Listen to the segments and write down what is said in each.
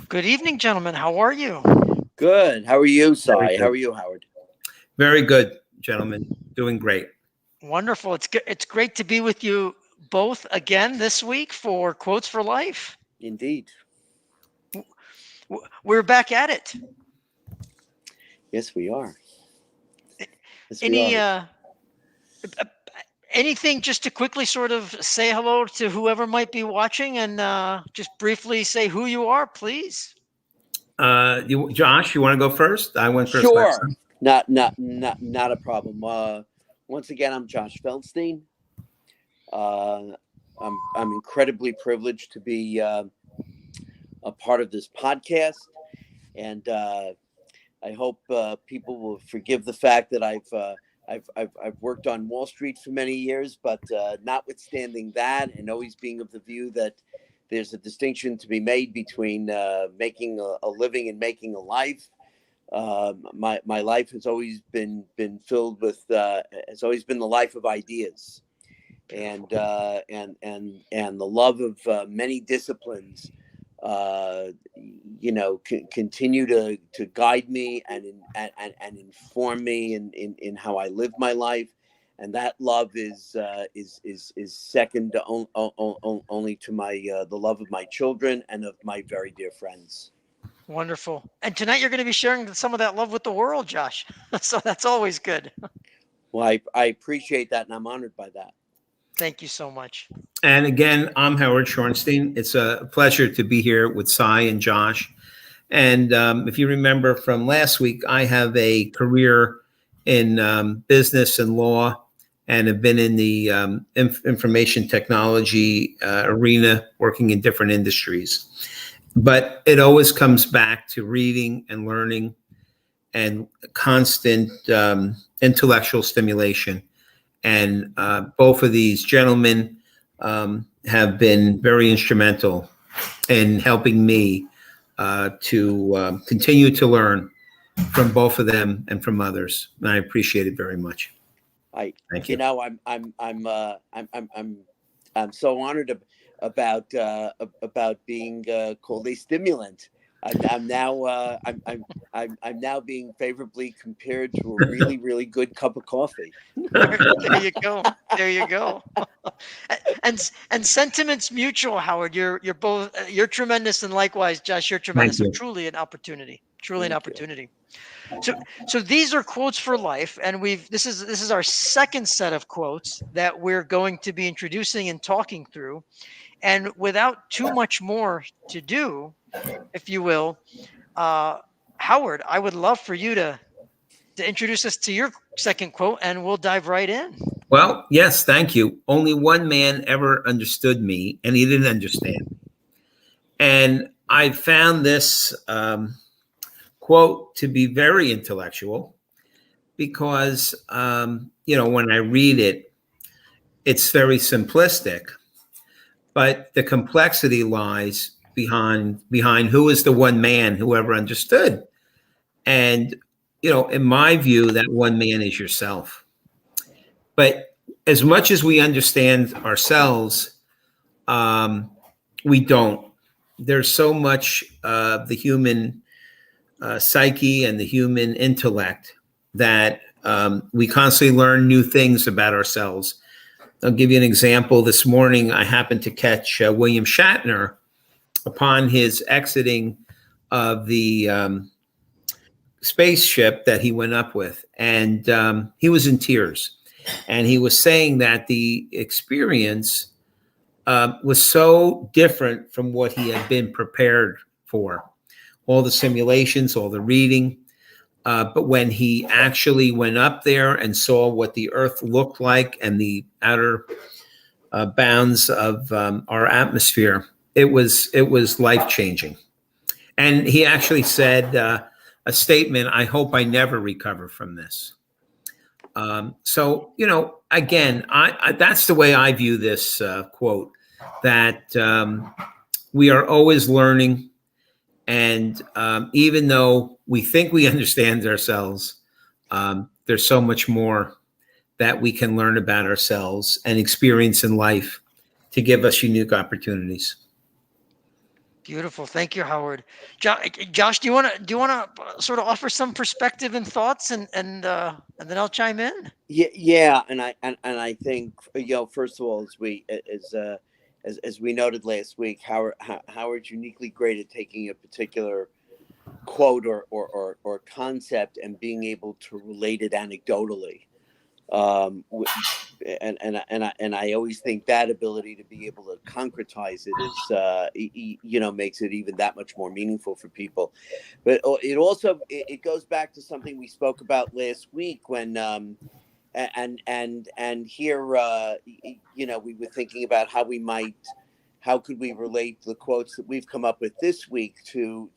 Good evening, gentlemen. How are you? Good. How are you, Very Cy? How good. are you, Howard? Very good, gentlemen. Doing great. Wonderful. It's great to be with you both again this week for Quotes for Life. Indeed. We're back at it. Yes, we are. Yes, we Any are. uh, anything just to quickly sort of say hello to whoever might be watching and just briefly say who you are, please. Josh, you want to go first? I went first last Sure. time. Not a problem. Once again, I'm Josh Feldstein. Uh, I'm incredibly privileged to be a part of this podcast, and I hope people will forgive the fact that I've worked on Wall Street for many years, but notwithstanding that, and always being of the view that there's a distinction to be made between making a living and making a life. My life has always been filled with has always been the life of ideas, and the love of many disciplines continue to guide me and inform me in how I live my life, and that love is second to only to my the love of my children and of my very dear friends. Wonderful. And tonight you're going to be sharing some of that love with the world, Josh. So that's always good. Well, I appreciate that, and I'm honored by that. Thank you so much. And again, I'm Howard Schornstein. It's a pleasure to be here with Cy and Josh. And if you remember from last week, I have a career in business and law and have been in the information technology arena, working in different industries. But it always comes back to reading and learning and constant intellectual stimulation. And both of these gentlemen have been very instrumental in helping me to continue to learn from both of them and from others. And I appreciate it very much. Thank you. I'm so honored about being called a stimulant. I'm now I'm now being favorably compared to a really good cup of coffee. There you go. There you go. And sentiments mutual, Howard. You're both you're tremendous, and likewise, Josh, you're Thank tremendous. So you. truly an opportunity. Truly an Thank you. opportunity. So these are quotes for life, and this is our second set of quotes that we're going to be introducing and talking through. And without too much more to do, if you will, uh, Howard, I would love for you to introduce us to your second quote, and we'll dive right in. Well, yes, thank you. Only one man ever understood me, and he didn't understand me. And I found this quote to be very intellectual because, when I read it, it's very simplistic, but the complexity lies behind who is the one man who ever understood. And, in my view, that one man is yourself. But as much as we understand ourselves, we don't. There's so much of the human psyche and the human intellect that we constantly learn new things about ourselves. I'll give you an example. This morning, I happened to catch William Shatner upon his exiting of the spaceship that he went up with. And he was in tears. And he was saying that the experience was so different from what he had been prepared for. All the simulations, all the reading. But when he actually went up there and saw what the Earth looked like and the outer bounds of our atmosphere, it was life changing. And he actually said a statement: "I hope I never recover from this." So again, that's the way I view this quote. That we are always learning. And even though we think we understand ourselves, there's so much more that we can learn about ourselves and experience in life to give us unique opportunities. Beautiful. Thank you, Howard. Josh, do you want to sort of offer some perspective and thoughts, and then I'll chime in. Yeah, yeah, and I think, first of all, as we noted last week, Howard's uniquely great at taking a particular quote or concept and being able to relate it anecdotally. And I always think that ability to be able to concretize it is, makes it even that much more meaningful for people. But it also it goes back to something we spoke about last week when and here, we were thinking about how could we relate the quotes that we've come up with this week to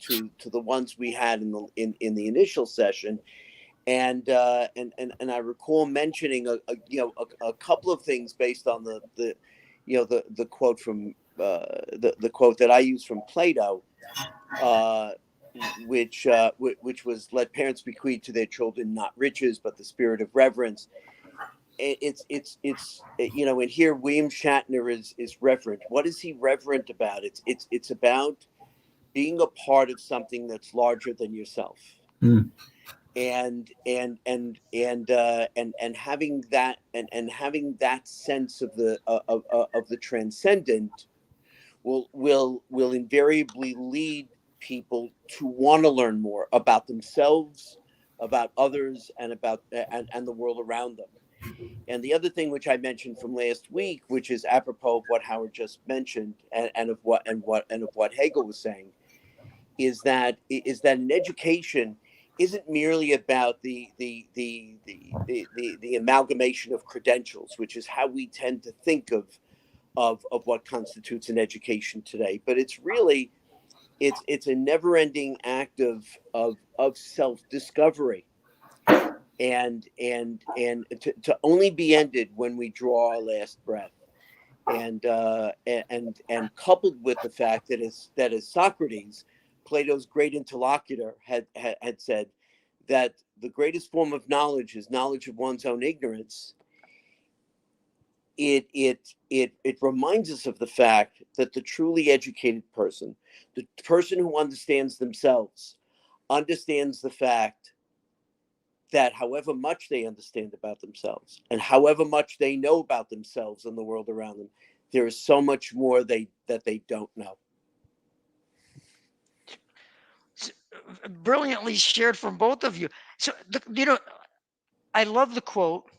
the ones we had in the initial session. And I recall mentioning a couple of things based on the quote from the quote that I use from Plato, uh, which was, "Let parents bequeath to their children not riches but the spirit of reverence." It's and here William Shatner is reverent. What is he reverent about? It's about being a part of something that's larger than yourself, Mm. and having that, and having that sense of the transcendent will invariably lead people to want to learn more about themselves, about others, and the world around them. And the other thing which I mentioned from last week, which is apropos of what Howard just mentioned, and of what Hegel was saying, is that an education isn't merely about the amalgamation of credentials, which is how we tend to think of what constitutes an education today. But it's really it's a never-ending act of self-discovery, and to only be ended when we draw our last breath. And coupled with the fact that as Socrates, Plato's great interlocutor, had said that the greatest form of knowledge is knowledge of one's own ignorance. It reminds us of the fact that the truly educated person, the person who understands themselves, understands the fact that however much they understand about themselves and however much they know about themselves and the world around them, there is so much more that they don't know. S- Brilliantly shared from both of you. So, I love the quote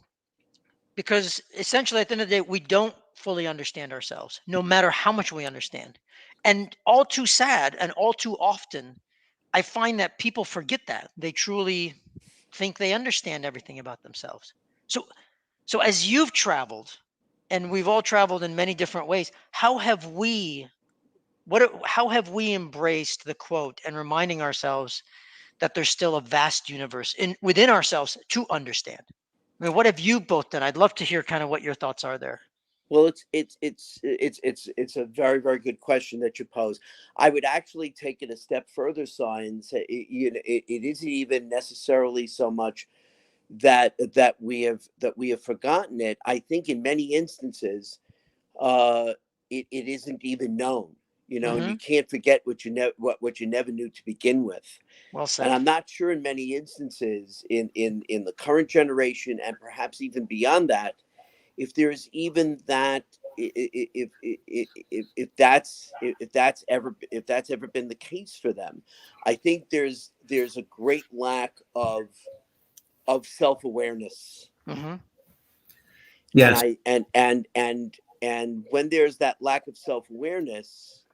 because essentially at the end of the day, we don't fully understand ourselves, no matter how much we understand. And all too sad and all too often, I find that people forget that. They truly think they understand everything about themselves. So, so as you've traveled, and we've all traveled in many different ways, how have we embraced the quote and reminding ourselves that there's still a vast universe within ourselves to understand? I mean, what have you both done? I'd love to hear kind of what your thoughts are there. Well, it's a very, very good question that you pose. I would actually take it a step further, Si, and say it isn't even necessarily so much that we have forgotten it. I think in many instances, uh, it isn't even known. And you Hmm. can't forget what you never knew to begin with. Well And said. I'm not sure in many instances in the current generation, and perhaps even beyond that, if there's even that, if that's ever been the case for them. I think there's a great lack of self-awareness. Hmm. And Yes. I and when there's that lack of self-awareness,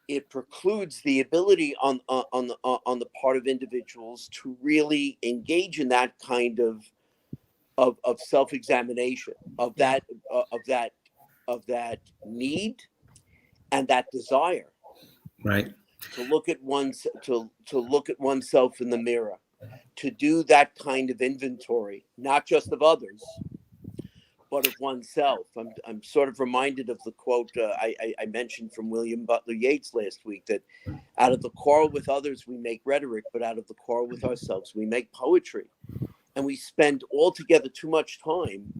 it precludes the ability on the part of individuals to really engage in that kind of self-examination, of Yeah. that need and that desire Right. to look at oneself in the mirror, to do that kind of inventory, not just of others, but of oneself. I'm sort of reminded of the quote I mentioned from William Butler Yeats last week, that out of the quarrel with others we make rhetoric, but out of the quarrel with ourselves we make poetry. And we spend altogether too much time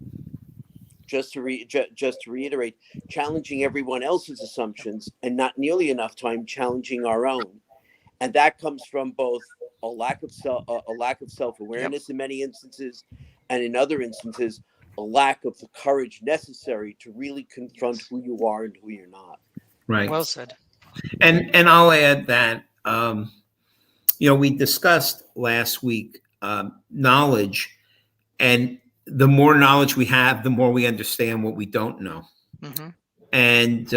just to reiterate, challenging everyone else's assumptions and not nearly enough time challenging our own. And that comes from both a lack of Yep. self-awareness in many instances, and in other instances a lack of the courage necessary to really confront Yes. who you are and who you're not. Right. Well said. And I'll add that we discussed last week knowledge, and the more knowledge we have, the more we understand what we don't know. Hmm. And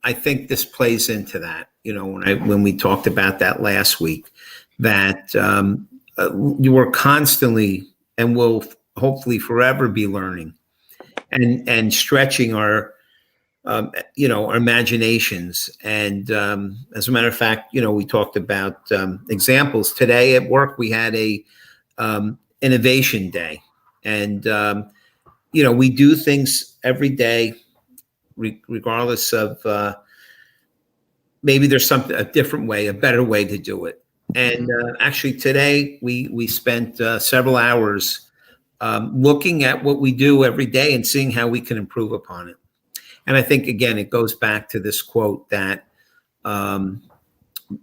I think this plays into that. When we talked about that last week, that you were constantly and will hopefully forever be learning and stretching our imaginations. And as a matter of fact, we talked about examples today at work. We had a innovation day, and we do things every day, regardless of maybe there's a different way, a better way to do it. And actually, today we spent several hours looking at what we do every day and seeing how we can improve upon it. And I think, again, it goes back to this quote that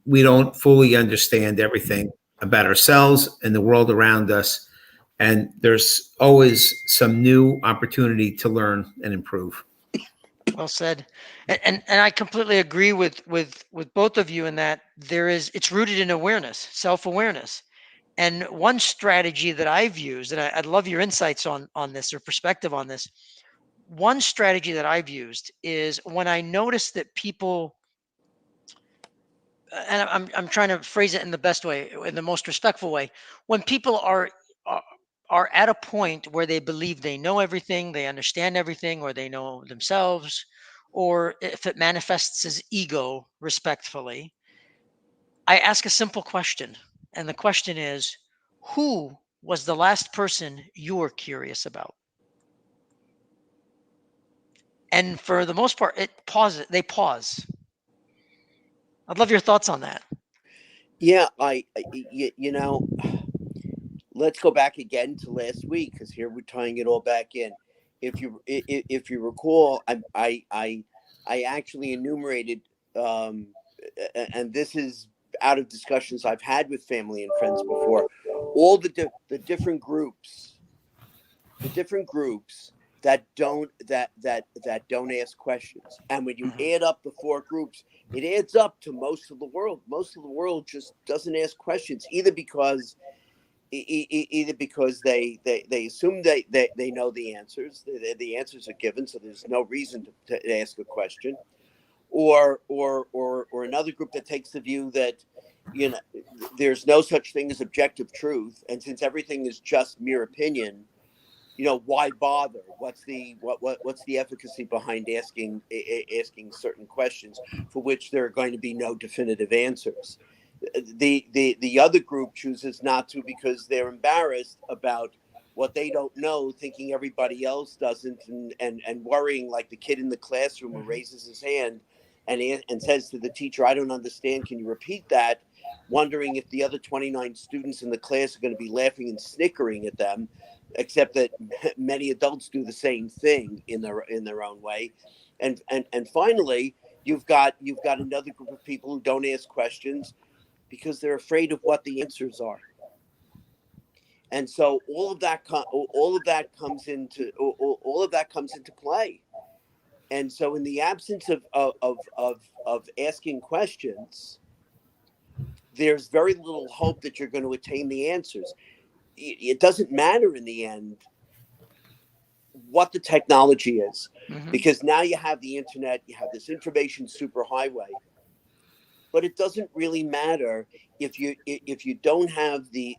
we don't fully understand everything about ourselves and the world around us. And there's always some new opportunity to learn and improve. Well said. And I completely agree with both of you in that it's rooted in awareness, self-awareness. And one strategy that I've used, and I'd love your insights on this or perspective on this. One strategy that I've used is when I notice that people, and I'm trying to phrase it in the best way, in the most respectful way, when people are are at a point where they believe they know everything, they understand everything, or they know themselves, or if it manifests as ego, respectfully, I ask a simple question, and the question is, who was the last person you were curious about? And for the most part, they pause. I'd love your thoughts on that. Yeah, you know, let's go back again to last week, because here we're tying it all back in. If you recall, I actually enumerated, um, and this is out of discussions I've had with family and friends before, all the different groups that don't ask questions. And when you Hmm. add up the four groups, it adds up to most of the world. Most of the world just doesn't ask questions, either because they assume they know the answers. The answers are given, so there's no reason to ask a question, or another group that takes the view that, you know, there's no such thing as objective truth, and since everything is just mere opinion, why bother? What's the efficacy behind asking certain questions for which there are going to be no definitive answers? The other group chooses not to because they're embarrassed about what they don't know, thinking everybody else doesn't, and worrying like the kid in the classroom who Hmm. raises his hand and says to the teacher, "I don't understand, can you repeat that?" Wondering if the other 29 students in the class are going to be laughing and snickering at them, except that many adults do the same thing in their own way. And finally, you've got another group of people who don't ask questions because they're afraid of what the answers are. And so all of that comes into play. And so in the absence of asking questions, there's very little hope that you're going to attain the answers. It doesn't matter in the end what the technology is, Hmm. because now you have the internet, you have this information superhighway. But it doesn't really matter if you don't have the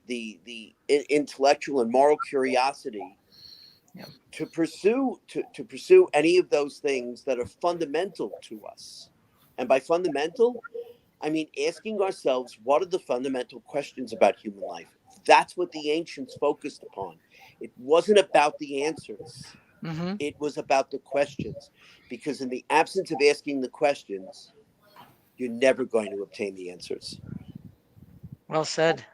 intellectual and moral curiosity Yeah. to pursue any of those things that are fundamental to us. And by fundamental, I mean asking ourselves, what are the fundamental questions about human life? That's what the ancients focused upon. It wasn't about the answers, Hmm. it was about the questions. Because in the absence of asking the questions, you're never going to obtain the answers. Well said.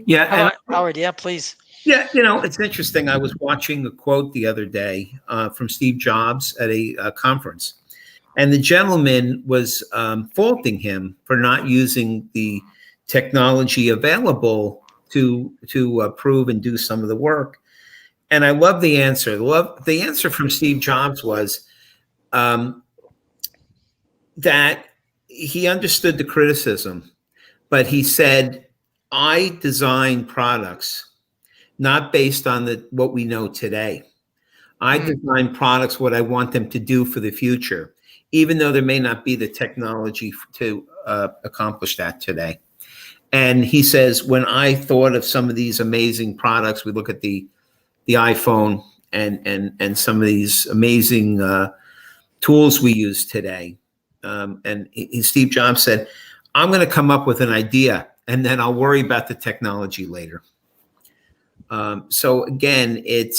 Yeah, How and about Howard? Yeah, please. yeah, it's interesting. I was watching a quote the other day from Steve Jobs at a conference, and the gentleman was faulting him for not using the technology available to prove and do some of the work. And I love the answer. The answer from Steve Jobs was um, that he understood the criticism, but he said, "I design products not based on what we know today. I Mm, design products what I want them to do for the future, even though there may not be the technology to accomplish that today." And he says, when I thought of some of these amazing products, we look at the iPhone and some of these amazing tools we use today. And Steve Jobs said, "I'm going to come up with an idea, and then I'll worry about the technology later." So again, it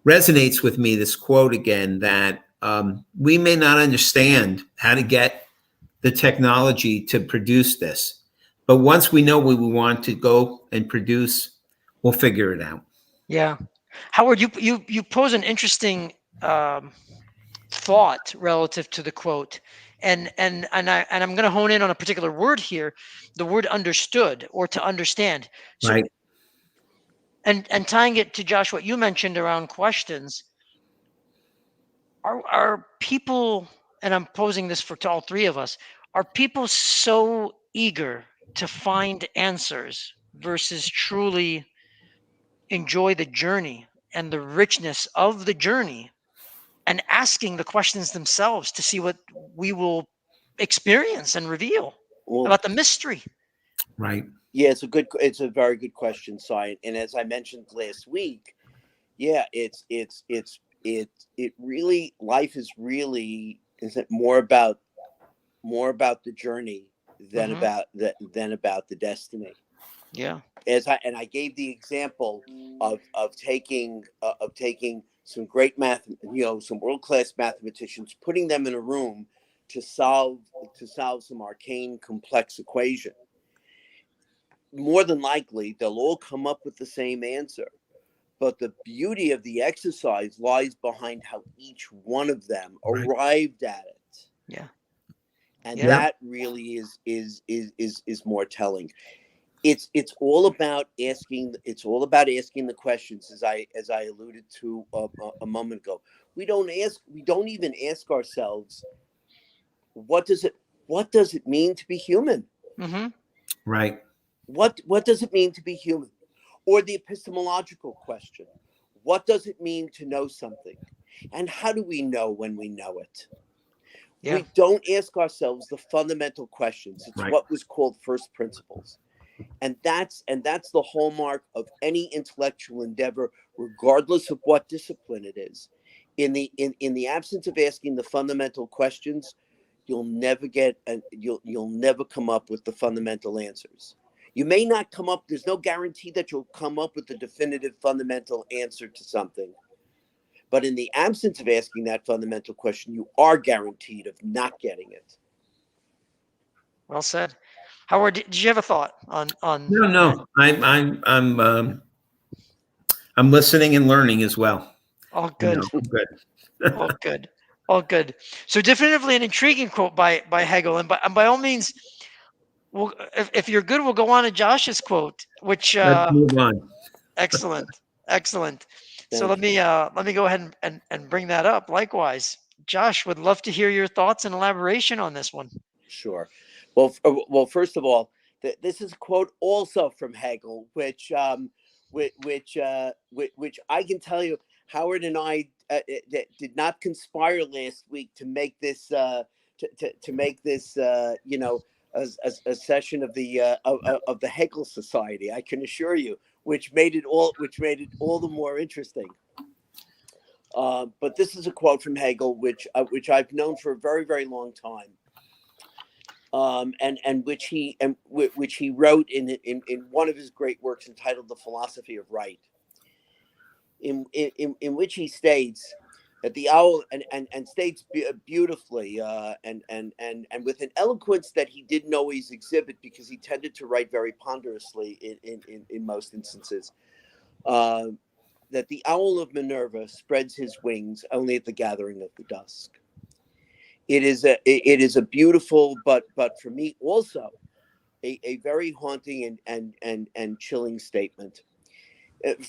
resonates with me, this quote again, that we may not understand how to get the technology to produce this, but once we know what we want to go and produce, we'll figure it out. yeah, Howard, you pose an interesting um, thought relative to the quote, and I'm going to hone in on a particular word here, the word understood or to understand. So, Right. and tying it to Josh, what you mentioned around questions, are people, and I'm posing this for to all three of us, are people so eager to find answers versus truly enjoy the journey and the richness of the journey and asking the questions themselves to see what we will experience and reveal Well, about the mystery? Right. yeah, it's a very good question, Si. And as I mentioned last week, yeah, it really, life is really, is it more about the journey than Hmm. about the destiny. Yeah. And I gave the example of taking some great some world class mathematicians, putting them in a room to solve some arcane complex equation. More than likely, they'll all come up with the same answer. But the beauty of the exercise lies behind how each one of them Right. arrived at it, Yeah. and Yeah. Yeah. that really is more telling. It's all about asking. It's all about asking the questions, as I alluded to a moment ago. We don't even ask ourselves, what does it mean to be human? Hmm. Right. What does it mean to be human? Or the epistemological question, what does it mean to know something? And how do we know when we know it? Yeah. We don't ask ourselves the fundamental questions. It's Right. what was called first principles. And that's the hallmark of any intellectual endeavor, regardless of what discipline it is. In the absence of asking the fundamental questions, you'll never come up with the fundamental answers. You may not come up, there's no guarantee that you'll come up with the definitive fundamental answer to something. But in the absence of asking that fundamental question, you are guaranteed of not getting it. Well said. Howard, did you have a thought on No, that? no. I'm listening and learning as well. All good. Good. All good. All good. So definitively an intriguing quote by Hegel, and by all means, if you're good, we'll go on to Josh's quote, which Let's move on. excellent, excellent. So let Thank you. me go ahead and bring that up. Likewise, Josh, would love to hear your thoughts and elaboration on this one. Sure. Well, first of all, this is a quote also from Hegel, which I can tell you, Howard and I did not conspire last week to make this to make this a session of the Hegel Society. I can assure you, which made it all the more interesting. But this is a quote from Hegel, which I've known for a very, very long time, and which he wrote in one of his great works entitled "The Philosophy of Right," in which he states that the owl and states beautifully and with an eloquence that he didn't always exhibit because he tended to write very ponderously in most instances. That the owl of Minerva spreads his wings only at the gathering of the dusk. It is a beautiful, but for me also a very haunting and chilling statement.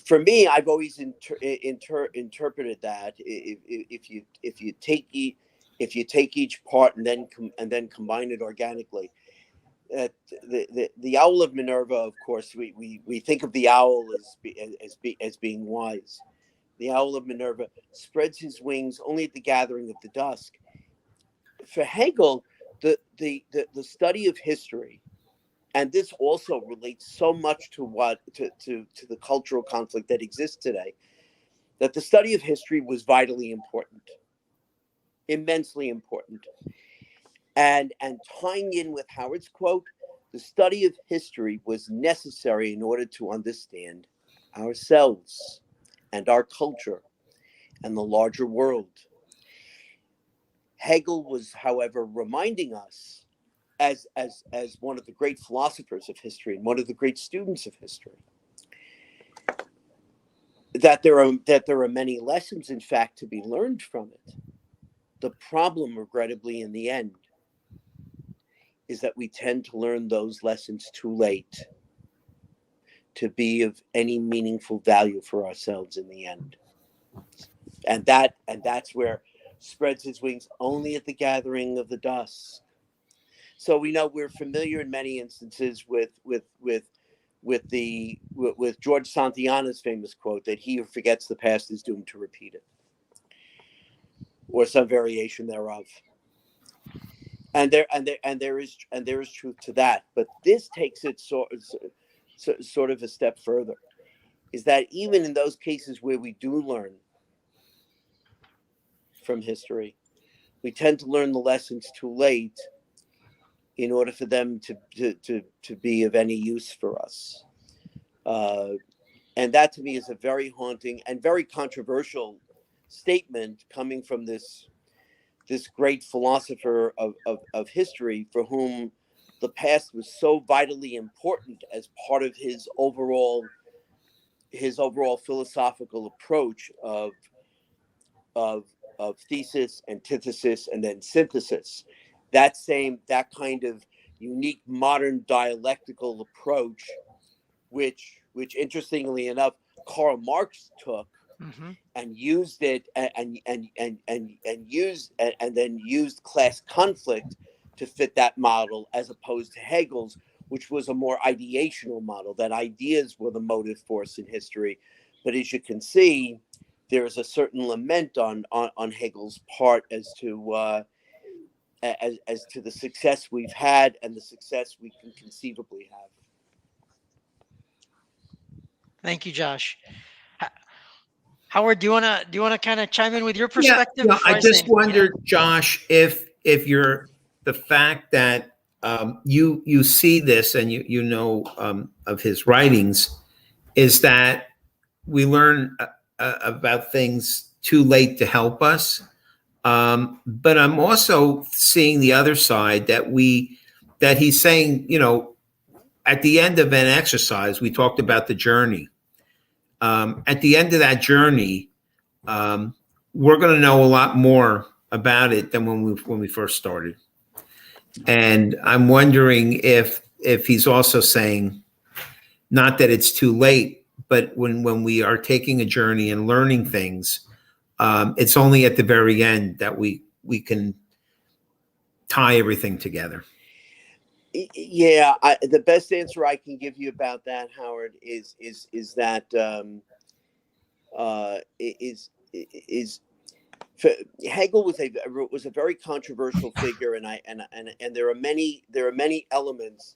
For me, I've always interpreted that if you take each part and then combine it organically, the owl of Minerva, of course, we think of the owl as being wise. The owl of Minerva spreads his wings only at the gathering of the dusk. For Hegel, the study of history, and this also relates so much to the cultural conflict that exists today, that the study of history was vitally important, immensely important. And tying in with Howard's quote, the study of history was necessary in order to understand ourselves and our culture and the larger world. Hegel was, however, reminding us, as one of the great philosophers of history and one of the great students of history, that there are many lessons, in fact, to be learned from it. The problem, regrettably, in the end, is that we tend to learn those lessons too late to be of any meaningful value for ourselves in the end. And that's where spreads his wings only at the gathering of the dusk. So we know we're familiar in many instances with George Santayana's famous quote that he who forgets the past is doomed to repeat it, or some variation thereof. And there is truth to that. But this takes it sort of a step further, is that even in those cases where we do learn from history, we tend to learn the lessons too late in order for them to be of any use for us. And that to me is a very haunting and very controversial statement coming from this great philosopher of history, for whom the past was so vitally important as part of his overall philosophical approach of thesis, antithesis, and then synthesis. That kind of unique modern dialectical approach, which interestingly enough, Karl Marx took and used it and then used class conflict to fit that model, as opposed to Hegel's, which was a more ideational model, that ideas were the motive force in history. But as you can see, there is a certain lament on Hegel's part as to the success we've had and the success we can conceivably have. Thank you, Josh. Howard, do you wanna kind of chime in with your Yeah, perspective before I I say just anything? wondered, Josh, if you're the fact that you see this and you know of his writings, is that we learn about things too late to help us. But I'm also seeing the other side, that he's saying, at the end of an exercise, we talked about the journey. At the end of that journey, we're going to know a lot more about it than when we first started. And I'm wondering if he's also saying, not that it's too late, but when we are taking a journey and learning things, it's only at the very end that we can tie everything together. Yeah, the best answer I can give you about that, Howard, is that Hegel was a very controversial figure, and there are many elements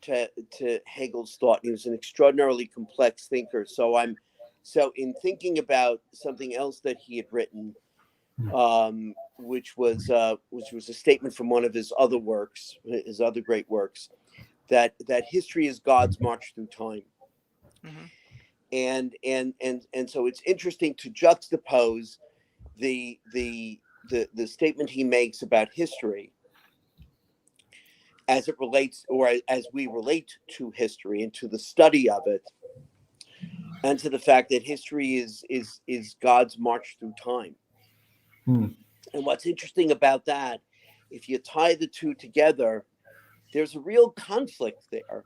to Hegel's thought. He was an extraordinarily complex thinker. So in thinking about something else that he had written, which was a statement from one of his other works, his other great works, that history is God's march through time. And so it's interesting to juxtapose the statement he makes about history as it relates, or as we relate to history and to the study of it, and to the fact that history is God's march through time. Hmm. And what's interesting about that, if you tie the two together, there's a real conflict there,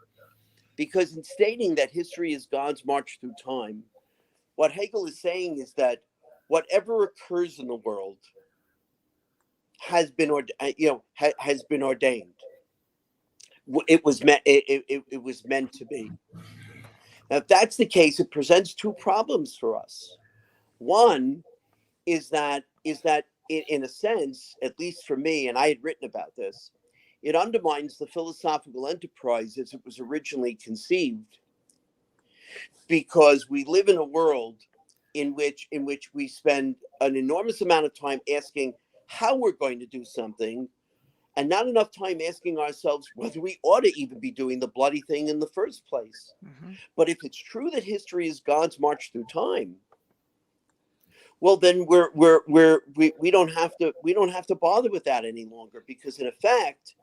because in stating that history is God's march through time, what Hegel is saying is that whatever occurs in the world has been has been ordained. It was meant. It was meant to be. Now, if that's the case, it presents two problems for us. One is that in a sense, at least for me, and I had written about this, it undermines the philosophical enterprise as it was originally conceived, because we live in a world in which we spend an enormous amount of time asking how we're going to do something, and not enough time asking ourselves whether we ought to even be doing the bloody thing in the first place. Mm-hmm. But if it's true that history is God's march through time, well, then we don't have to bother with that any longer, because in effect,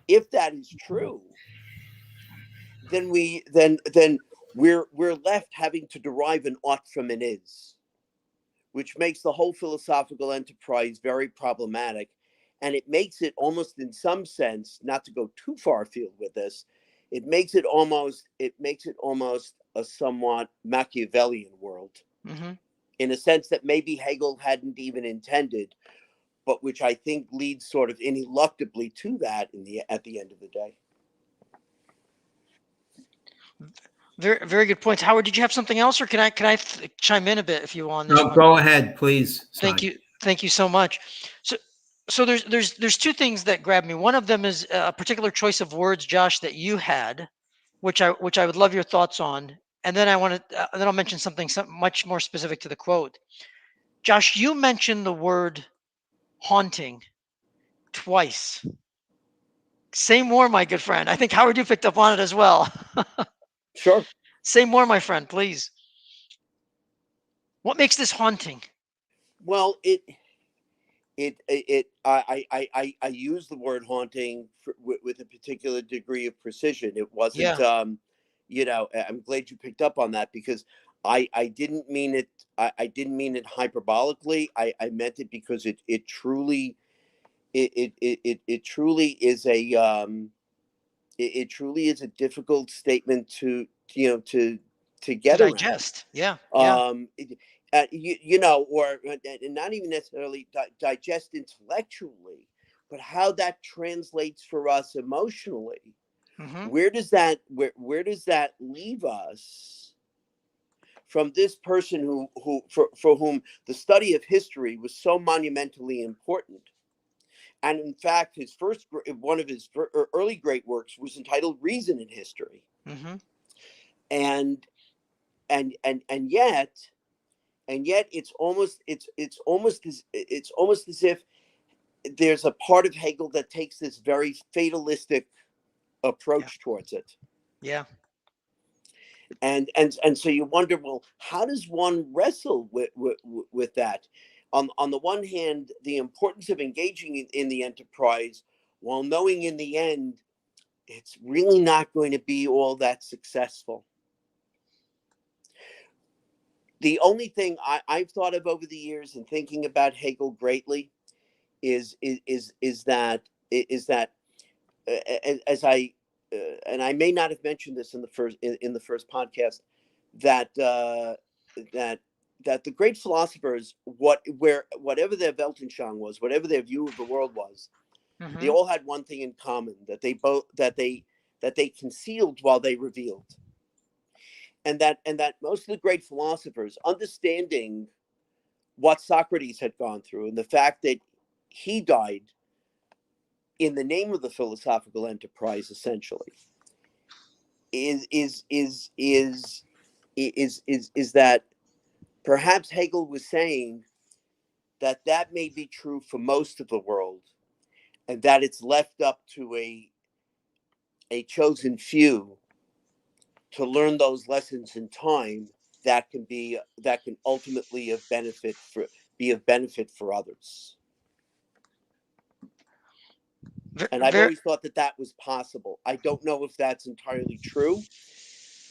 if that is true, then we're left having to derive an ought from an is, which makes the whole philosophical enterprise very problematic. And it makes it almost, in some sense, not to go too far afield with this, it makes it almost a somewhat Machiavellian world, Mm-hmm. in a sense that maybe Hegel hadn't even intended, but which I think leads sort of ineluctably to that at the end of the day. Very, very good points. Howard, did you have something else, or can I chime in a bit if you want on this No, one? go ahead, please, Thank Stein. you, thank you so much. So, there's two things that grab me. One of them is a particular choice of words, Josh, that you had, which I would love your thoughts on, and then then I'll mention something much more specific to the quote. Josh, you mentioned the word haunting twice. Say more, my good friend. I think Howard, you picked up on it as well. Sure. Say more, my friend, please. What makes this haunting? Well, I use the word haunting with a particular degree of precision. It wasn't, Yeah. I'm glad you picked up on that, because I didn't mean it. I didn't mean it hyperbolically. I meant it because it truly, it truly is it truly is a difficult statement to To get around. digest. Yeah. Yeah. Or not even necessarily digest intellectually, but how that translates for us emotionally. Mm-hmm. Where does that leave us from this person for whom the study of history was so monumentally important? And in fact, one of his early great works was entitled "Reason in History," Mm-hmm. and and yet it's almost as if there's a part of Hegel that takes this very fatalistic Yeah. approach towards it. Yeah. And so you wonder, well, how does one wrestle with that? On the one hand, the importance of engaging in the enterprise, while knowing in the end it's really not going to be all that successful. The only thing I've thought of over the years in thinking about Hegel greatly is that as I and I may not have mentioned this in the first podcast, that that the great philosophers, whatever their Weltanschauung was, whatever their view of the world was, they Mm-hmm. all had one thing in common: that they concealed while they revealed. And that most of the great philosophers, understanding what Socrates had gone through and the fact that he died in the name of the philosophical enterprise, essentially, is that perhaps Hegel was saying that may be true for most of the world, and that it's left up to a chosen few to learn those lessons in time that can ultimately of benefit be of benefit for others. And I've Very, always thought that that was possible. I don't know if that's entirely true,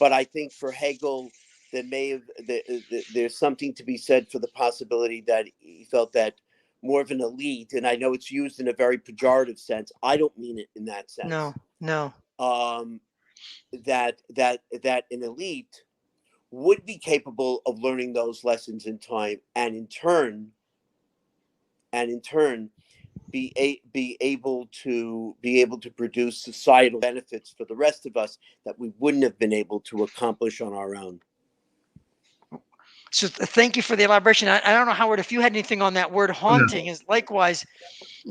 but I think for Hegel, there's something to be said for the possibility that he felt that more of an elite, and I know it's used in a very pejorative sense. I don't mean it in that sense. no. That an elite would be capable of learning those lessons in time, and in turn, be able to produce societal benefits for the rest of us that we wouldn't have been able to accomplish on our own. So thank you for the elaboration. I don't know, Howard, if you had anything on that word haunting. Is likewise.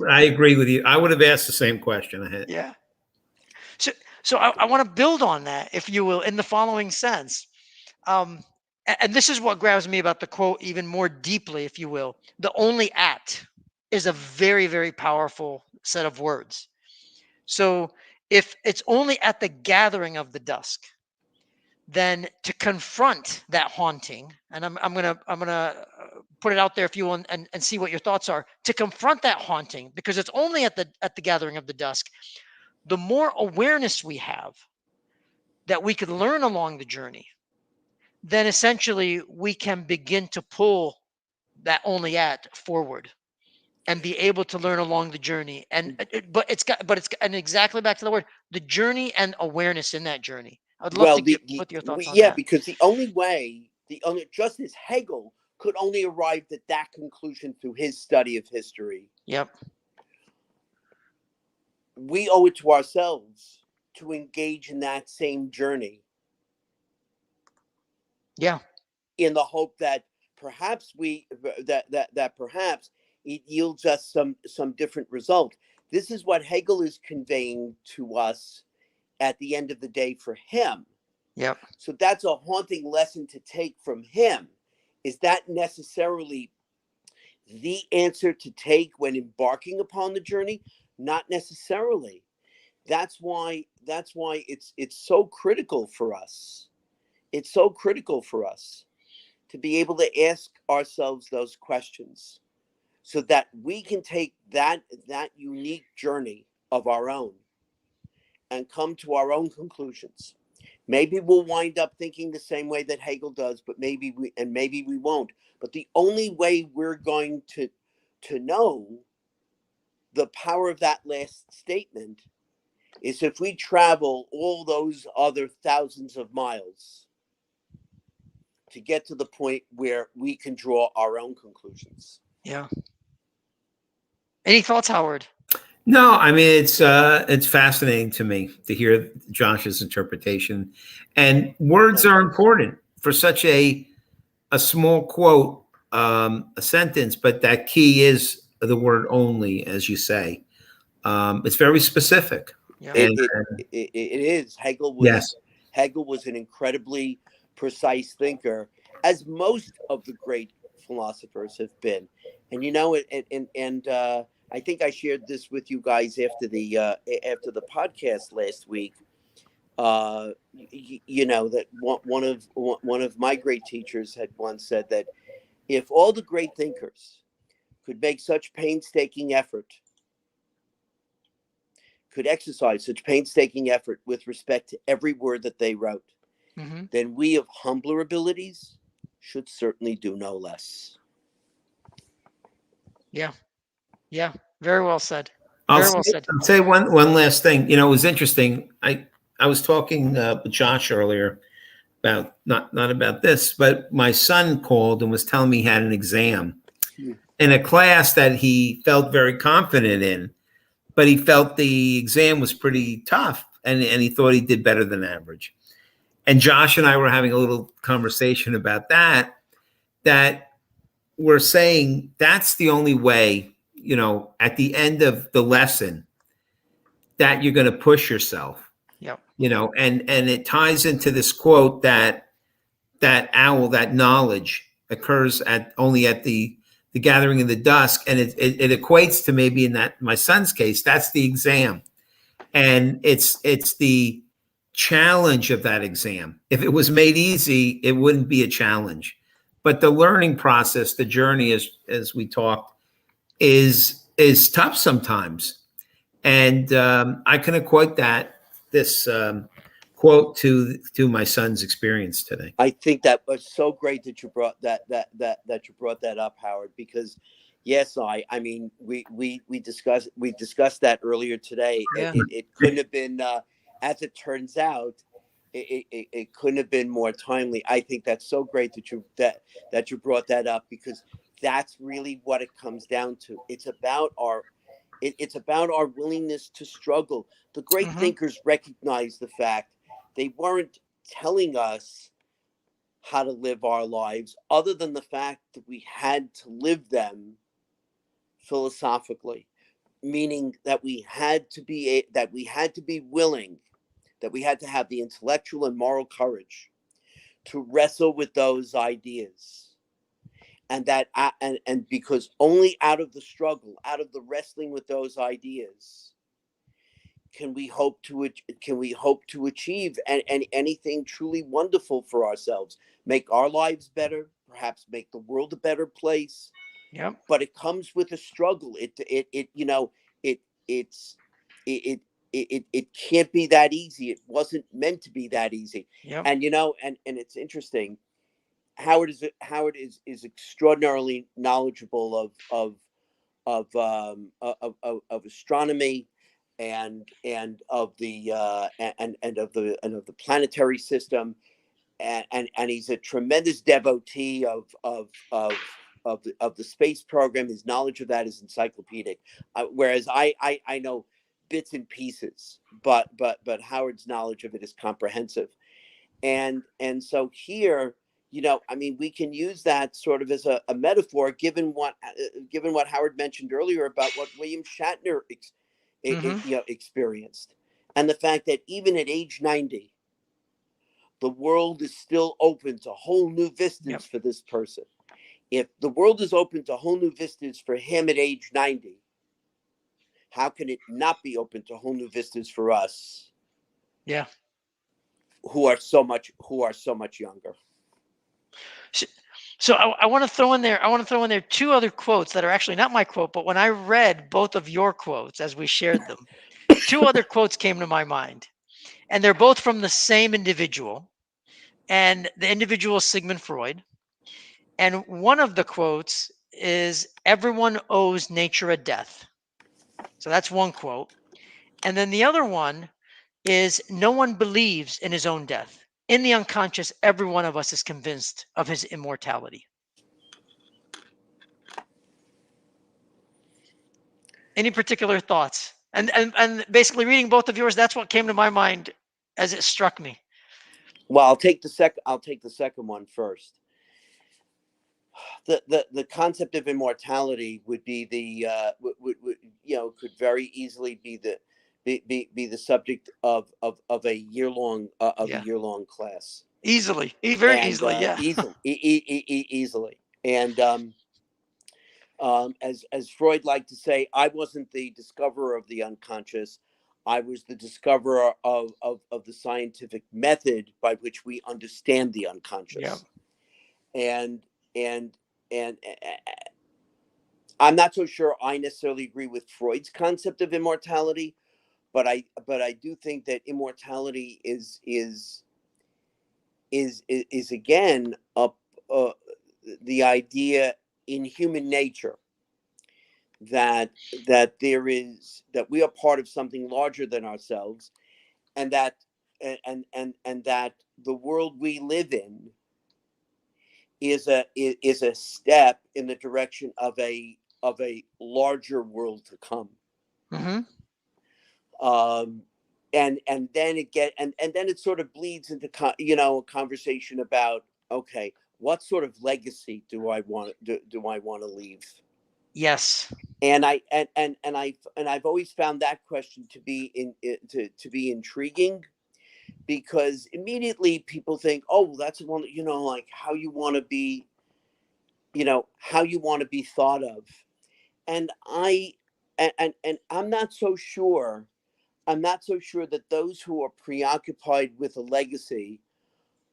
I agree with you. I would have asked the same question. Yeah. So I want to build on that, if you will, in the following sense. And this is what grabs me about the quote even more deeply, if you will. The only at is a very, very powerful set of words. So if it's only at the gathering of the dusk, then to confront that haunting, and I'm gonna put it out there, if you will, and see what your thoughts are. To confront that haunting, because it's only at the gathering of the dusk, the more awareness we have that we could learn along the journey, then essentially we can begin to pull that only at forward and be able to learn along the journey. And and exactly back to the word, the journey and awareness in that journey. I'd love to put your thoughts on that. Because just as Hegel could only arrive at that conclusion through his study of history. Yep. We owe it to ourselves to engage in that same journey. Yeah. In the hope that perhaps perhaps it yields us some different result. This is what Hegel is conveying to us at the end of the day for him. Yep. So that's a haunting lesson to take from him. Is that necessarily the answer to take when embarking upon the journey? Not necessarily. That's why it's so critical for us. It's so critical for us to be able to ask ourselves those questions so that we can take that unique journey of our own and come to our own conclusions. Maybe we'll wind up thinking the same way that Hegel does, but maybe we won't. But the only way we're going to know the power of that last statement is if we travel all those other thousands of miles to get to the point where we can draw our own conclusions. Yeah. Any thoughts, Howard? No, I mean it's fascinating to me to hear Josh's interpretation, and words are important for such a small quote, a sentence, but that key is the word only, as you say. It's very specific. Yeah. It is. Hegel was an incredibly precise thinker, as most of the great philosophers have been. And I think I shared this with you guys after the podcast last week. That one of my great teachers had once said that if all the great thinkers could make such painstaking effort, could exercise such painstaking effort with respect to every word that they wrote, then we of humbler abilities should certainly do no less. Yeah. Yeah. Very well said. I'll say one last thing. It was interesting. I was talking with Josh earlier about not about this, but my son called and was telling me he had an exam in a class that he felt very confident in, but he felt the exam was pretty tough, and he thought he did better than average. And Josh and I were having a little conversation about that we're saying that's the only way, at the end of the lesson, that you're going to push yourself. Yep. And it ties into this quote that knowledge occurs only at the gathering of the dusk. And it equates to, maybe in my son's case, that's the exam. And it's the challenge of that exam. If it was made easy, it wouldn't be a challenge. but the learning process, the journey, as we talked, is tough sometimes. And I can equate this quote to my son's experience today. I think that was so great that you brought that you brought that up, Howard, because yes, I mean we discussed that earlier today. Yeah. It couldn't have been as it turns out, it couldn't have been more timely. I think that's so great that you brought that up, because that's really what it comes down to. It's about our willingness to struggle. The great Hmm. thinkers recognized the fact they weren't telling us how to live our lives, other than the fact that we had to live them philosophically, meaning that we had to be willing, that we had to have the intellectual and moral courage to wrestle with those ideas. And because only out of the struggle, out of the wrestling with those ideas, can we hope to achieve and anything truly wonderful for ourselves, make our lives better, perhaps make the world a better place. Yep. But it comes with a struggle. It you know it it's it it can't be that easy. It wasn't meant to be that easy. Yep. And it's interesting. Howard is extraordinarily knowledgeable of astronomy, and of the planetary system, and he's a tremendous devotee of the space program. His knowledge of that is encyclopedic, whereas I know bits and pieces, but Howard's knowledge of it is comprehensive. And so here, I mean, we can use that sort of as a metaphor, given what Howard mentioned earlier about what William Shatner Hmm. experienced, and the fact that even at age 90, the world is still open to whole new Yep. vistas for this person. If the world is open to whole new vistas for him at age 90, how can it not be open to whole new vistas for us Yeah. who are so much younger? So, I want to throw in there. I want to throw in there two other quotes that are actually not my quote, but when I read both of your quotes as we shared them, two other quotes came to my mind, and they're both from the same individual, and the individual is Sigmund Freud. And one of the quotes is, "Everyone owes nature a death." So that's one quote. And then the other one is, "No one believes in his own death. In the unconscious, every one of us is convinced of his immortality." Any particular thoughts? And basically reading both of yours, that's what came to my mind as it struck me. Well, I'll take the second one first. The concept of immortality would be would could very easily be the subject of a Yeah, year long class. easily, very And easily. Yeah. easily. And as Freud liked to say, I wasn't the discoverer of the unconscious. I was the discoverer of the scientific method by which we understand the Yeah. unconscious. And and and I'm not so sure I necessarily agree with Freud's concept of immortality, but I do think that immortality is again uh, the idea in human nature that that we are part of something larger than ourselves, and that the world we live in is a step in the direction of a larger world to come. Hmm. um and then and then it sort of bleeds into a conversation about, okay, what sort of legacy do I want to leave? Yes. And I've always found that question to be to be intriguing, because immediately people think, oh, well, that's one, like how you want to be, how you want to be thought of. And I'm not so sure. That those who are preoccupied with a legacy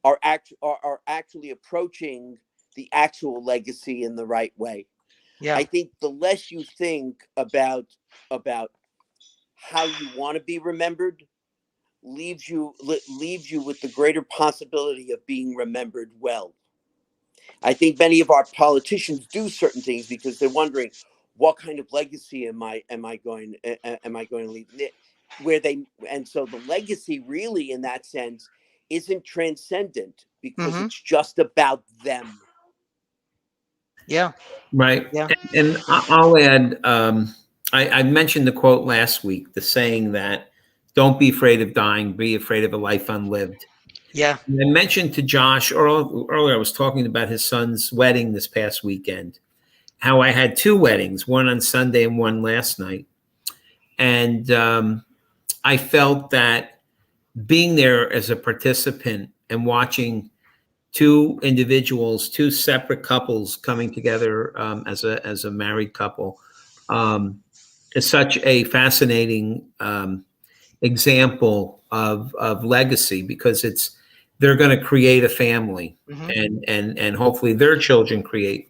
are actually approaching the actual legacy in the right way. Yeah. I think the less you think about how you want to be remembered leaves you with the greater possibility of being remembered well. I think many of our politicians do certain things because they're wondering, what kind of legacy am I going to leave? Where they and so the legacy really, in that sense, isn't transcendent because Mm-hmm. it's just about them. Yeah. Right. Yeah. And I'll add, I mentioned the quote last week, the saying that don't be afraid of dying, be afraid of a life unlived. Yeah. And I mentioned to Josh earlier, I was talking about his son's wedding this past weekend, how I had two weddings, one on Sunday and one last night. And I felt that being there as a participant and watching two individuals, two separate couples coming together as a married couple, is such a fascinating example of legacy, because they're going to create a family, Mm-hmm. and hopefully their children create,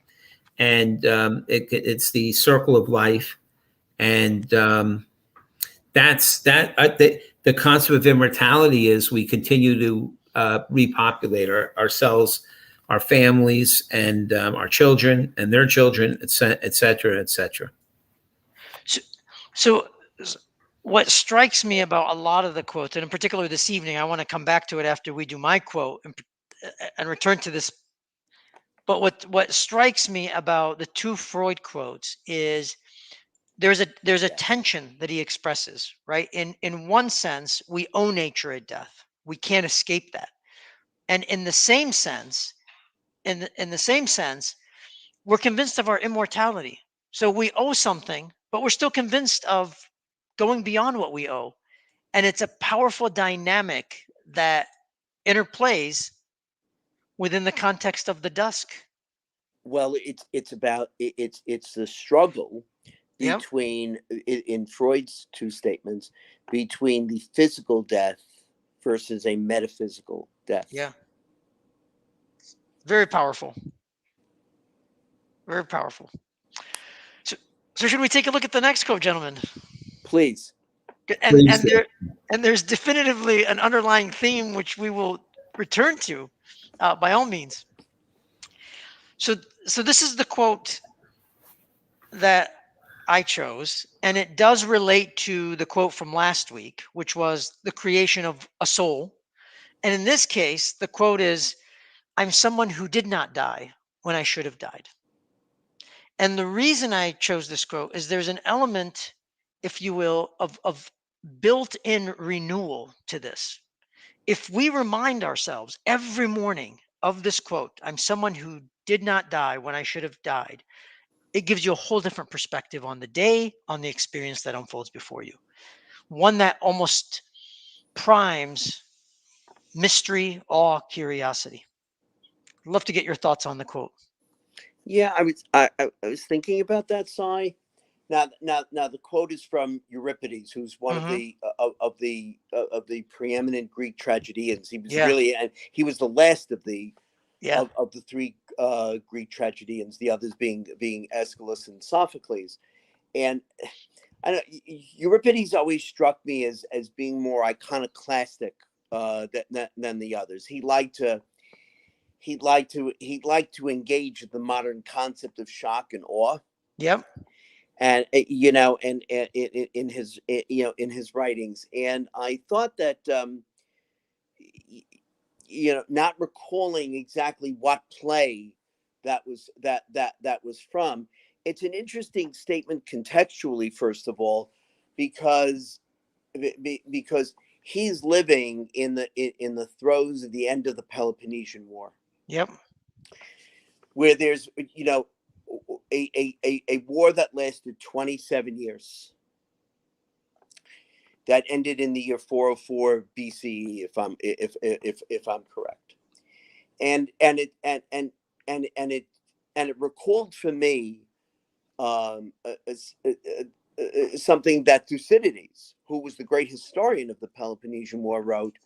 and it's the circle of life, and that's the concept of immortality is we continue to repopulate ourselves, our families, and our children and their children, et cetera, et cetera. So, so what strikes me about a lot of the quotes, and in particular this evening, I want to come back to it after we do my quote and return to this. But what strikes me about the two Freud quotes is there's a Yes. tension that he expresses, right? In one sense, we owe nature a death. We can't escape that. And in the same sense, in the same sense, we're convinced of our immortality. So we owe something, but we're still convinced of going beyond what we owe. And it's a powerful dynamic that interplays within the context of the dusk. Well, it's the struggle Yep. between, in Freud's two statements, between the physical death versus a metaphysical death. Yeah. Very powerful. Very powerful. So, so should we take a look at the next quote, gentlemen? Please. And Please and do. there and there's definitively an underlying theme which we will return to, by all means. So so this is the quote that I chose, and it does relate to the quote from last week, which was the creation of a soul. And in this case, the quote is, I'm someone who did not die when I should have died. And the reason I chose this quote is there's an element, if you will, of built in renewal to this. If we remind ourselves every morning of this quote, I'm someone who did not die when I should have died, it gives you a whole different perspective on the day, on the experience that unfolds before you. One that almost primes mystery, awe, curiosity. Love to get your thoughts on the quote. Yeah, I was thinking about that, Sai. Now, the quote is from Euripides, who's one of Hmm. the preeminent Greek tragedians. He was Yeah, really, and he was the last of the yeah, of the three Greek tragedians, the others being Aeschylus and Sophocles. And I know Euripides always struck me as being more iconoclastic than the others. He'd like to engage the modern concept of shock and awe, yep, and in his in his writings. And I thought that not recalling exactly what play that was from, it's an interesting statement contextually, first of all, because because he's living in the throes of the end of the Peloponnesian War, yep, where there's a war that lasted 27 years, that ended in the year 404 BCE, if I'm correct. And it recalled for me, um, uh, something that Thucydides, who was the great historian of the Peloponnesian War, wrote,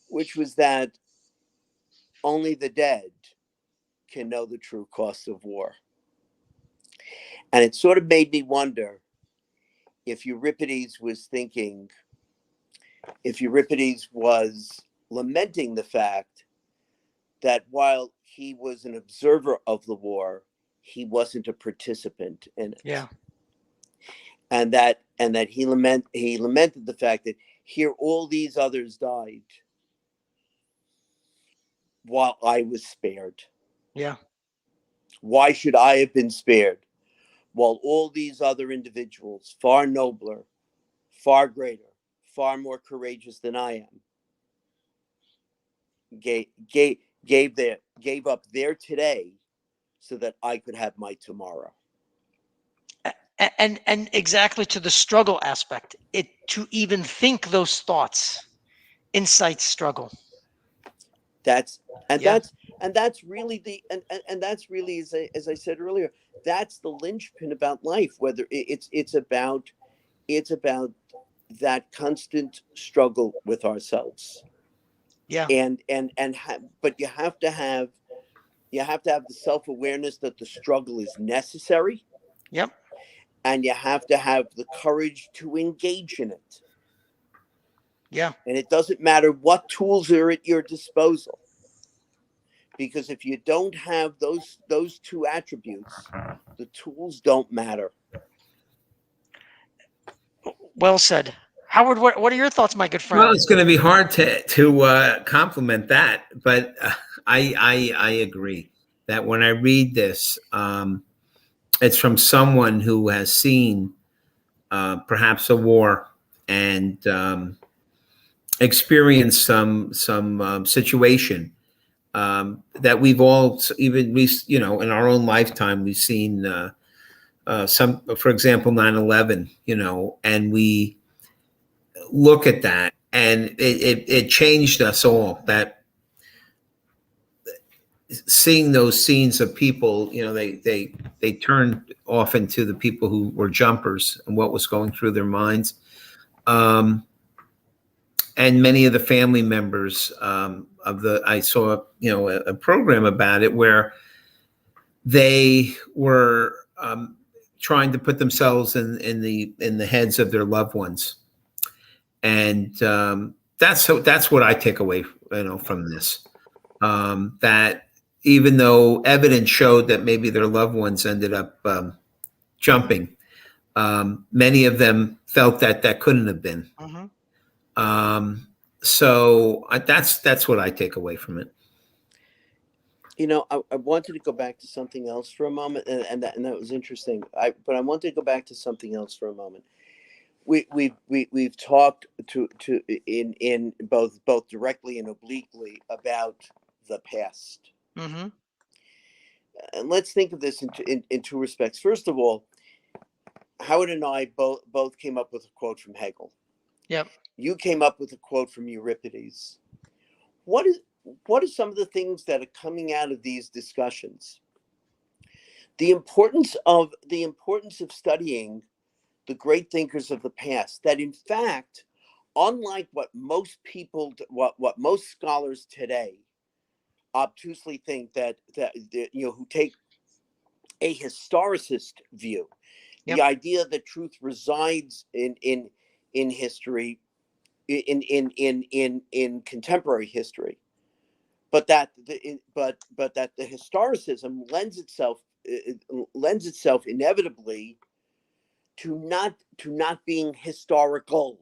which was that only the dead can know the true cost of war. And it sort of made me wonder if Euripides was lamenting the fact that while he was an observer of the war, he wasn't a participant in it. Yeah. And that he lamented the fact that here all these others died while I was spared. Yeah. Why should I have been spared while all these other individuals, far nobler, far greater, far more courageous than I am, gave up their today so that I could have my tomorrow. And exactly to the struggle aspect, it to even think those thoughts incites struggle. That's Yeah. really as I said earlier, that's the linchpin about life. Whether it's about that constant struggle with ourselves. Yeah. But you have to have the self-awareness that the struggle is necessary, Yep. and you have to have the courage to engage in it. Yeah. And it doesn't matter what tools are at your disposal, because if you don't have those two attributes, the tools don't matter. Well said. Howard, what are your thoughts, my good Well, friend? it's going to be hard to compliment that, but I agree that when I read this, it's from someone who has seen perhaps a war and experienced some situation that we've all, even in our own lifetime, we've seen some, for example, 9/11, and we look at that, and it changed us all. That seeing those scenes of people, they turned often to the people who were jumpers and what was going through their minds, and many of the family members I saw a program about it where they were trying to put themselves in the heads of their loved ones, and that's what I take away from this. That even though evidence showed that maybe their loved ones ended up jumping, many of them felt that couldn't have been. Mm-hmm. So that's what I take away from it. I wanted to go back to something else for a moment, and that was interesting. But I wanted to go back to something else for a moment. We've talked in both directly and obliquely about the past. Mm-hmm. And let's think of this in two respects. First of all, Howard and I both came up with a quote from Hegel. Yep. You came up with a quote from Euripides. What are some of the things that are coming out of these discussions? The importance of studying the great thinkers of the past. That in fact, unlike what most scholars today obtusely think, that who take a historicist view, Yep. the idea that truth resides in history, in contemporary history, but that the historicism lends itself inevitably to not being historical,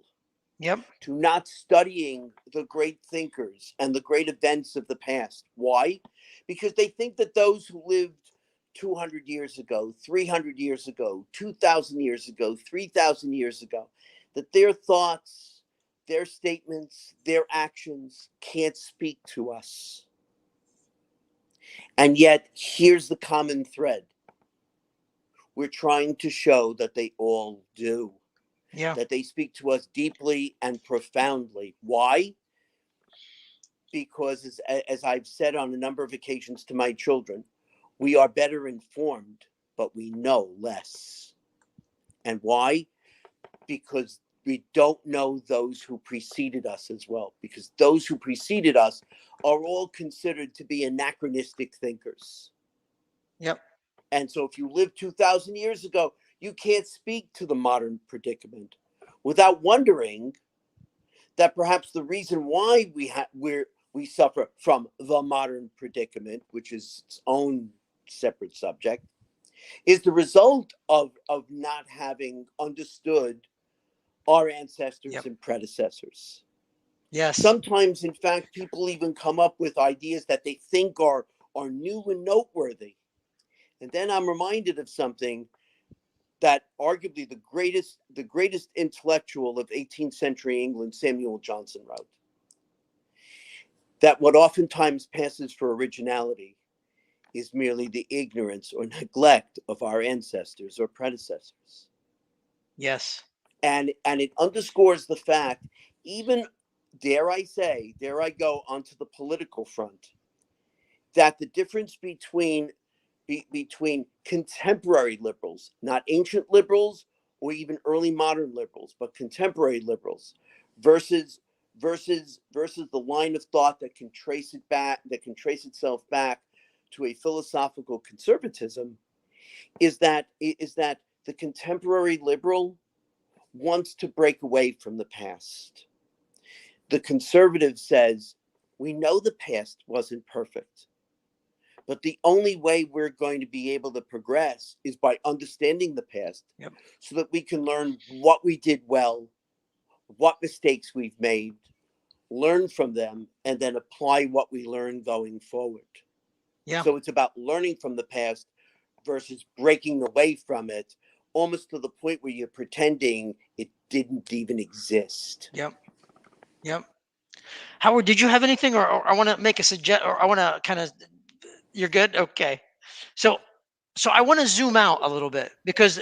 Yep. to not studying the great thinkers and the great events of the past. Why? Because they think that those who lived 200 years ago, 300 years ago, 2,000 years ago, 3,000 years ago, that their thoughts, their statements, their actions can't speak to us. And yet, here's the common thread. We're trying to show that they all do. Yeah. That they speak to us deeply and profoundly. Why? Because as I've said on a number of occasions to my children, we are better informed, but we know less. And why? Because we don't know those who preceded us as well. Because those who preceded us are all considered to be anachronistic thinkers. Yep. And so if you lived 2,000 years ago, you can't speak to the modern predicament without wondering that perhaps the reason why we suffer from the modern predicament, which is its own separate subject, is the result of not having understood our ancestors Yep. and predecessors. Yes. Sometimes, in fact, people even come up with ideas that they think are new and noteworthy. And then I'm reminded of something that arguably the greatest intellectual of 18th century England, Samuel Johnson, wrote. That what oftentimes passes for originality is merely the ignorance or neglect of our ancestors or predecessors. Yes. And it underscores the fact, even, dare I go onto the political front, that the difference between contemporary liberals, not ancient liberals or even early modern liberals, but contemporary liberals, versus the line of thought that can trace itself back to a philosophical conservatism, is that the contemporary liberal wants to break away from the past. The conservative says, we know the past wasn't perfect, but the only way we're going to be able to progress is by understanding the past, Yep. so that we can learn what we did well, what mistakes we've made, learn from them, and then apply what we learn going forward. Yeah. So it's about learning from the past versus breaking away from it, almost to the point where you're pretending it didn't even exist. Yep. Yep. Howard, did you have anything, or I want to make a suggest, or I want to kind of, you're good? Okay. So, so I want to zoom out a little bit because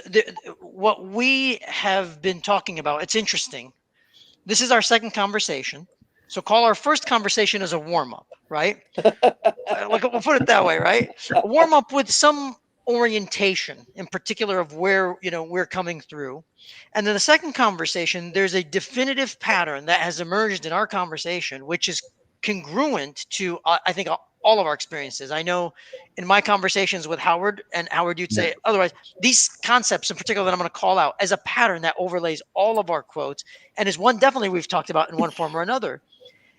what we have been talking about, it's interesting. This is our second conversation. So call our first conversation as a warm up, right? Like we'll put it that way, right? A warm up with some orientation in particular of where we're coming through, and then the second conversation, there's a definitive pattern that has emerged in our conversation, which is congruent to I think all of our experiences. I know in my conversations with Howard, and Howard, you'd Yeah. say otherwise. These concepts in particular that I'm going to call out as a pattern that overlays all of our quotes, and is one definitely we've talked about in one form or another.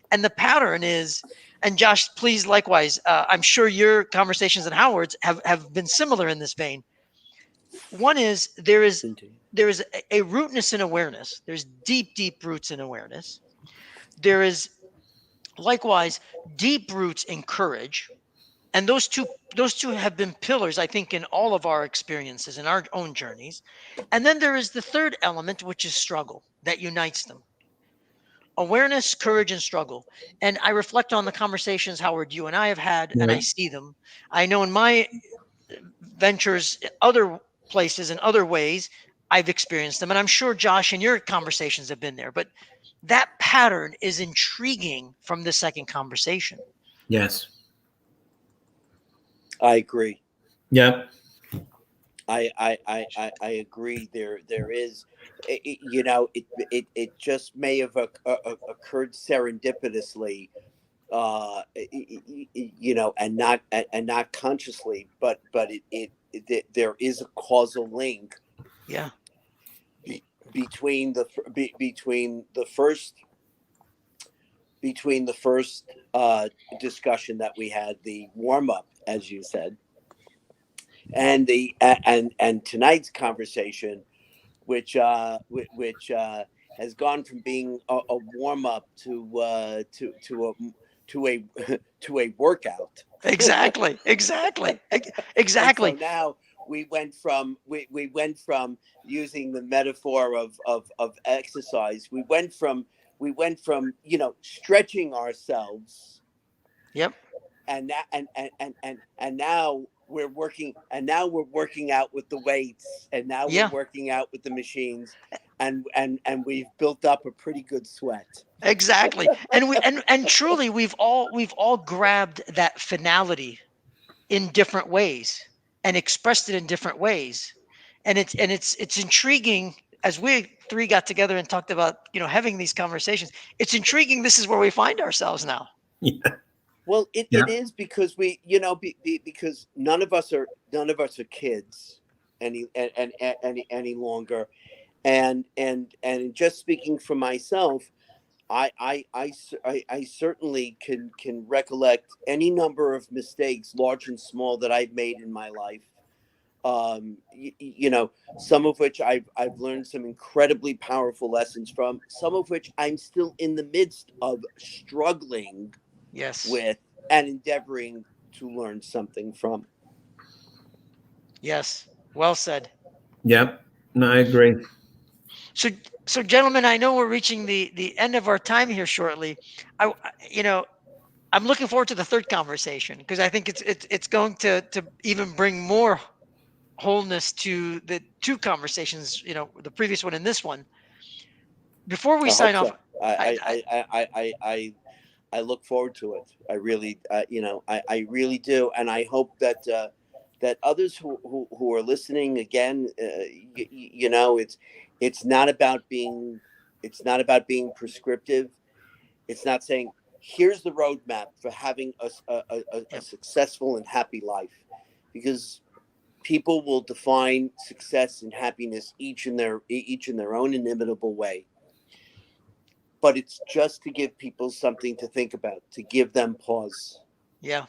And the pattern is, and Josh, please likewise, I'm sure your conversations and Howard's have been similar in this vein. One is there is a rootness in awareness. There's deep, deep roots in awareness. There is likewise deep roots in courage. And those two have been pillars, I think, in all of our experiences, in our own journeys. And then there is the third element, which is struggle that unites them. Awareness, courage, and struggle. And I reflect on the conversations, Howard, you and I have had, and I Yeah. see them. I know in my ventures, other places, and other ways, I've experienced them. And I'm sure, Josh, in your conversations have been there. But that pattern is intriguing from the second conversation. Yes. I agree. Yep. I agree. There is, it just may have occurred serendipitously, and not consciously, but there is a causal link Yeah. be, between the first discussion that we had, the warm up, as you said, and tonight's conversation, which has gone from being a warm up to a to a workout. Exactly. Exactly. And so Exactly. now we went from using the metaphor of exercise. We went from stretching ourselves, Yep. and now we're working out with the weights, and now we're Yeah. working out with the machines, and we've built up a pretty good sweat. Exactly. And truly we've all grabbed that finality in different ways and expressed it in different ways. And it's intriguing as we three got together and talked about, having these conversations. It's intriguing this is where we find ourselves now. Yeah. Well, Yeah. it is because we, because none of us are kids any longer, and just speaking for myself, I certainly can recollect any number of mistakes, large and small, that I've made in my life. Some of which I've learned some incredibly powerful lessons from. Some of which I'm still in the midst of struggling Yes. with and endeavoring to learn something from. Yes. Well said. Yep. No, I agree. So, so gentlemen, I know we're reaching the end of our time here shortly. You know, I'm looking forward to the third conversation because I think it's going to even bring more wholeness to the two conversations. You know, the previous one and this one. Before we I sign hope off, so. I I look forward to it. I really, I really do, and I hope that that others who are listening again, it's not about being, prescriptive. It's not saying here's the roadmap for having a yep, successful and happy life, because people will define success and happiness each in their own inimitable way. But it's just to give people something to think about, to give them pause. yeah,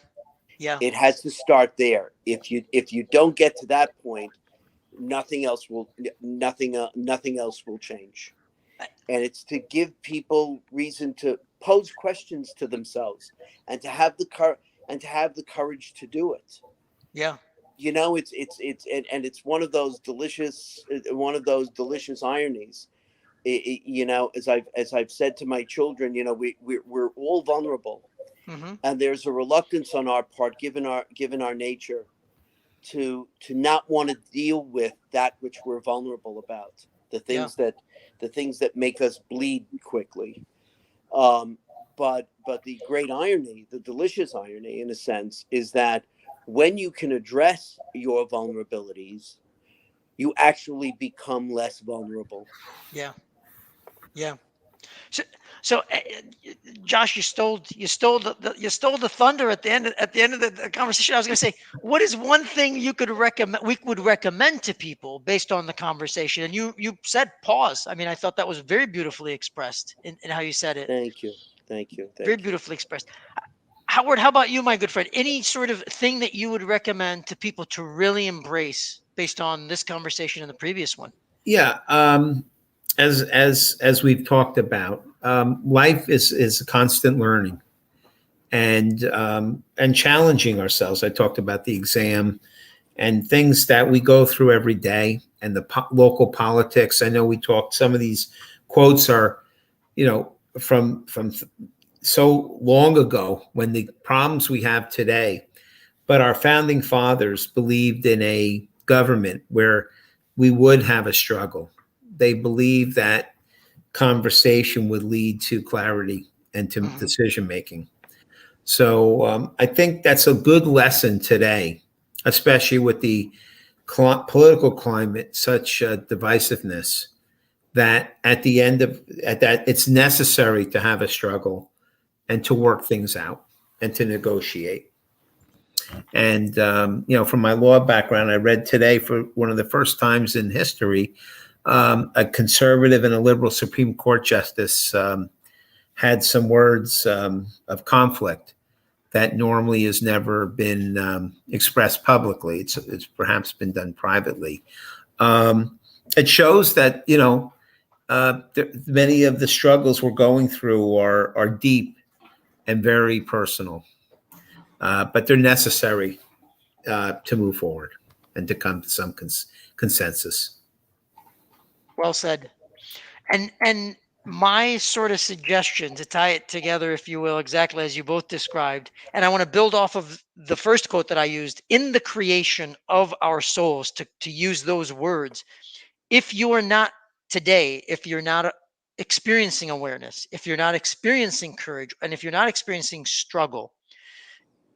yeah, It has to start there. If you don't get to that point, nothing else will change. And it's to give people reason to pose questions to themselves, and to have the courage to do it. yeah, And it's one of those delicious ironies. As I've said to my children, we're all vulnerable, hmm, and there's a reluctance on our part, given our nature, to not want to deal with that which we're vulnerable about, the yeah, things that make us bleed quickly. um, but the great irony, the delicious irony, in a sense, is that when you can address your vulnerabilities, you actually become less vulnerable. yeah, yeah. So, so Josh, you stole the thunder at the end of the conversation. I was going to say, what is one thing you could recommend we would recommend to people based on the conversation? And you said pause. I mean, I thought that was very beautifully expressed in how you said it. Thank you, thank you, Very thank you. beautifully expressed. Howard, how about you, my good friend? Any sort of thing that you would recommend to people to really embrace based on this conversation and the previous one? Yeah. As we've talked about, life is a constant learning and challenging ourselves. I talked about the exam and things that we go through every day, and the local politics. I know we talked. Some of these quotes are, from so long ago, when the problems we have today. But our founding fathers believed in a government where we would have a struggle. They believed that conversation would lead to clarity and to Hmm. decision making. So I think that's a good lesson today, especially with the political climate, such divisiveness. That at the end of at that, it's necessary to have a struggle and to work things out and to negotiate. And from my law background, I read today for one of the first times in history, a conservative and a liberal Supreme Court justice had some words of conflict that normally has never been expressed publicly. It's perhaps been done privately. Um, it shows that many of the struggles we're going through are deep and very personal, but they're necessary to move forward and to come to some consensus. Well said. And my sort of suggestion to tie it together, if you will, exactly as you both described, and I want to build off of the first quote that I used in the creation of our souls to use those words. If you are not today, if you're not experiencing awareness, if you're not experiencing courage, and if you're not experiencing struggle,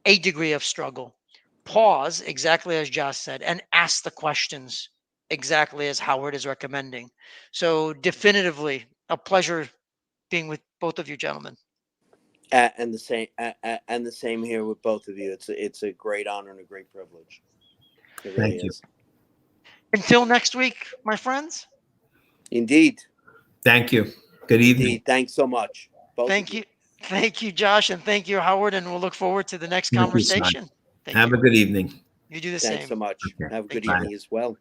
a degree of struggle, pause exactly as Josh said and ask the questions exactly as Howard is recommending. So definitively a pleasure being with both of you gentlemen. And the same, and the same here with both of you. It's a great honor and a great privilege. It really Thank you. is. Until next week, my friends. Indeed. Thank you. Good evening. Indeed. Thanks so much, both of Thank you. you. Thank you, Josh, and thank you, Howard, and we'll look forward to the next Thank you, son. conversation. Thank Have you. a good evening. You do the Thanks same. so much. Okay. Have a good Thank you. Bye. evening as well.